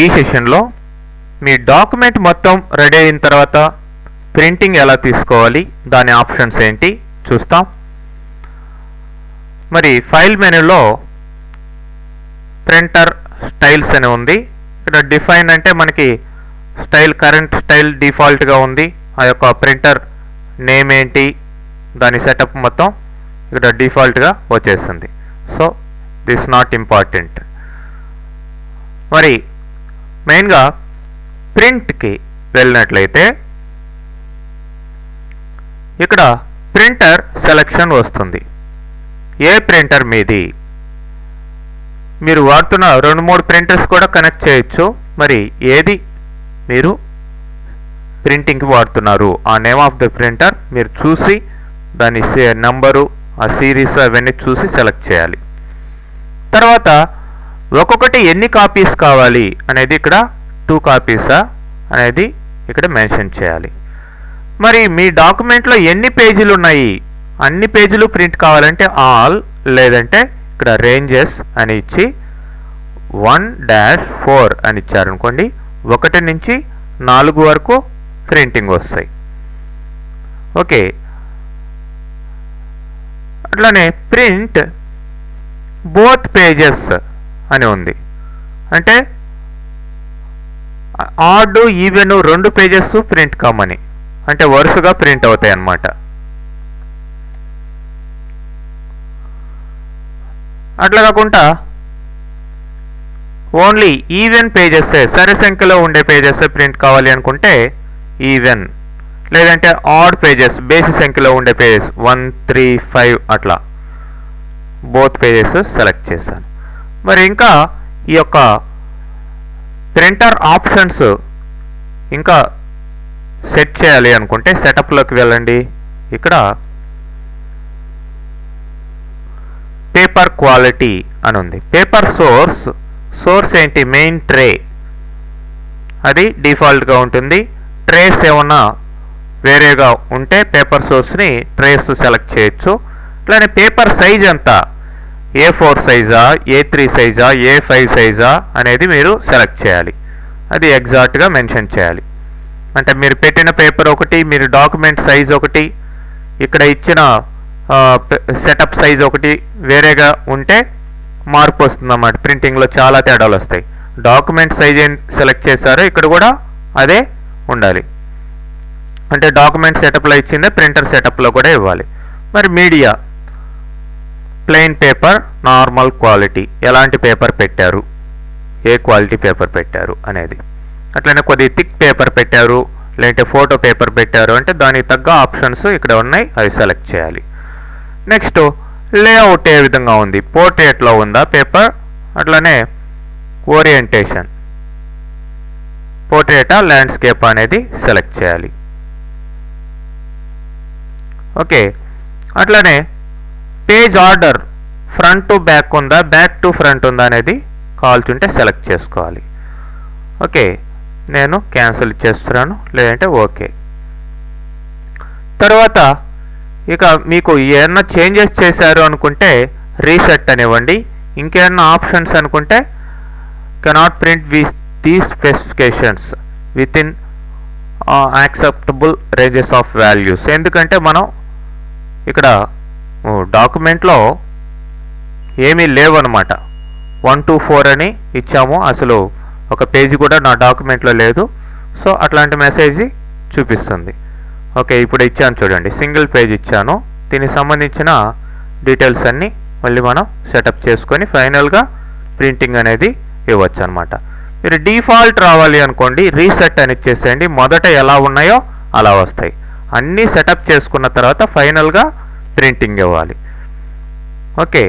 ఈ సెషన్లో మీ డాక్యుమెంట్ మొత్తం రెడీ అయిన తర్వాత ప్రింటింగ్ ఎలా తీసుకోవాలి, దాని ఆప్షన్స్ ఏంటి చూస్తాం. మరి ఫైల్ మెనూలో ప్రింటర్ స్టైల్స్ అని ఉంది. ఇక్కడ డిఫైన్ అంటే మనకి స్టైల్, కరెంట్ స్టైల్ డిఫాల్ట్గా ఉంది. ఆ యొక్క ప్రింటర్ నేమ్ ఏంటి, దాని సెటప్ మొత్తం ఇక్కడ డిఫాల్ట్గా వచ్చేస్తుంది. So this not important. మరి మెయిన్గా ప్రింట్కి వెళ్ళినట్లయితే ఇక్కడ ప్రింటర్ సెలెక్షన్ వస్తుంది. ఏ ప్రింటర్ మీది, మీరు వాడుతున్న 2-3 ప్రింటర్స్ కూడా కనెక్ట్ చేయొచ్చు. మరి ఏది మీరు ప్రింటింగ్కి వాడుతున్నారు, ఆ నేమ్ ఆఫ్ ద ప్రింటర్ మీరు చూసి దాని నంబరు, ఆ సిరీస్ అవన్నీ చూసి సెలెక్ట్ చేయాలి. తర్వాత ఒక్కొక్కటి ఎన్ని కాపీస్ కావాలి అనేది ఇక్కడ 2 కాపీసా అనేది ఇక్కడ మెన్షన్ చేయాలి. మరి మీ డాక్యుమెంట్లో ఎన్ని పేజీలు ఉన్నాయి, అన్ని పేజీలు ప్రింట్ కావాలంటే ఆల్, లేదంటే ఇక్కడ రేంజెస్ అని ఇచ్చి 1-4 అని ఇచ్చారనుకోండి, 1 నుంచి 4 వరకు ప్రింటింగ్ వస్తాయి. ఓకే, అట్లానే ప్రింట్ బోత్ పేజెస్ అని ఉంది. అంటే ఆడ్ ఈవెన్ 2 పేజెస్ ప్రింట్ కమ్మని, అంటే వరుసగా ప్రింట్ అవుతాయి అన్నమాట. అట్లా కాకుండా ఓన్లీ ఈవెన్ పేజెస్, సరి సంఖ్యలో ఉండే పేజెస్ ప్రింట్ కావాలి అనుకుంటే ఈవెన్, లేదంటే ఆడ్ పేజెస్, బేసి సంఖ్యలో ఉండే పేజెస్ 1, 3, 5 అట్లా బోత్ పేజెస్ సెలెక్ట్ చేశాను. మరి ఇంకా ఈ యొక్క ప్రింటర్ ఆప్షన్స్ ఇంకా సెట్ చేయాలి అనుకుంటే సెటప్లోకి వెళ్ళండి. ఇక్కడ పేపర్ క్వాలిటీ అని ఉంది. పేపర్ సోర్స్ ఏంటి, మెయిన్ ట్రే అది డిఫాల్ట్గా ఉంటుంది. ట్రేస్ ఏమన్నా వేరేగా ఉంటే పేపర్ సోర్స్ని ట్రేస్ సెలెక్ట్ చేయొచ్చు. అట్లానే పేపర్ సైజ్ అంతా A4 సైజా, A3 సైజా, A5 సైజా అనేది మీరు సెలెక్ట్ చేయాలి. అది ఎగ్జాక్ట్గా మెన్షన్ చేయాలి. అంటే మీరు పెట్టిన పేపర్ ఒకటి, మీరు డాక్యుమెంట్ సైజ్ ఒకటి, ఇక్కడ ఇచ్చిన సెటప్ సైజ్ ఒకటి వేరేగా ఉంటే మార్పు వస్తుంది అన్నమాట. ప్రింటింగ్లో చాలా తేడాలు వస్తాయి. డాక్యుమెంట్ సైజ్ ఏం సెలెక్ట్ చేశారో ఇక్కడ కూడా అదే ఉండాలి. అంటే డాక్యుమెంట్ సెటప్లో ఇచ్చిందే ప్రింటర్ సెటప్లో కూడా ఇవ్వాలి. మరి media plain paper, normal quality, ఎలాంటి పేపర్ పెట్టారు, ఏ క్వాలిటీ పేపర్ పెట్టారు అనేది. అట్లనే కొద్ది థిక్ పేపర్ పెట్టారు, లేదంటే ఫోటో పేపర్ పెట్టారు అంటే దానికి తగ్గ ఆప్షన్స్ ఇక్కడ ఉన్నాయి, అవి సెలెక్ట్ చేయాలి. నెక్స్ట్ లేఅవుట్ ఏ విధంగా ఉంది, పోర్ట్రేట్లో ఉందా పేపర్, అట్లనే ఓరియంటేషన్, పోర్ట్రేటా ల్యాండ్స్కేప్ అనేది సెలెక్ట్ చేయాలి. ఓకే, అట్లనే page order front to back ఉందా, బ్యాక్ టు ఫ్రంట్ ఉందా అనేది కావాల్సింటే సెలెక్ట్ చేసుకోవాలి. ఓకే, నేను క్యాన్సిల్ చేస్తున్నాను, లేదంటే ఓకే. తర్వాత ఇక మీకు ఏమన్నా చేంజెస్ చేశారు అనుకుంటే రీసెట్ అనివ్వండి. ఇంకేమన్నా ఆప్షన్స్ అనుకుంటే cannot print with these specifications with in acceptable ranges of values. ఎందుకంటే మనం ఇక్కడ డాక్యుమెంట్లో ఏమీ లేవు అనమాట. 1 to 4 అని ఇచ్చాము, అసలు ఒక పేజీ కూడా నా డాక్యుమెంట్లో లేదు. సో అట్లాంటి మెసేజ్ చూపిస్తుంది. ఓకే, ఇప్పుడు ఇచ్చాను చూడండి, సింగిల్ పేజ్ ఇచ్చాను. దీనికి సంబంధించిన డీటెయిల్స్ అన్నీ మళ్ళీ మనం సెటప్ చేసుకొని ఫైనల్గా ప్రింటింగ్ అనేది ఇవ్వచ్చు అనమాట. మీరు డిఫాల్ట్ రావాలి అనుకోండి, రీసెట్ అని ఇచ్చేసేయండి. మొదట ఎలా ఉన్నాయో అలా వస్తాయి. అన్నీ సెటప్ చేసుకున్న తర్వాత ఫైనల్గా ప్రింటింగ్ ఇవ్వాలి. ఓకే.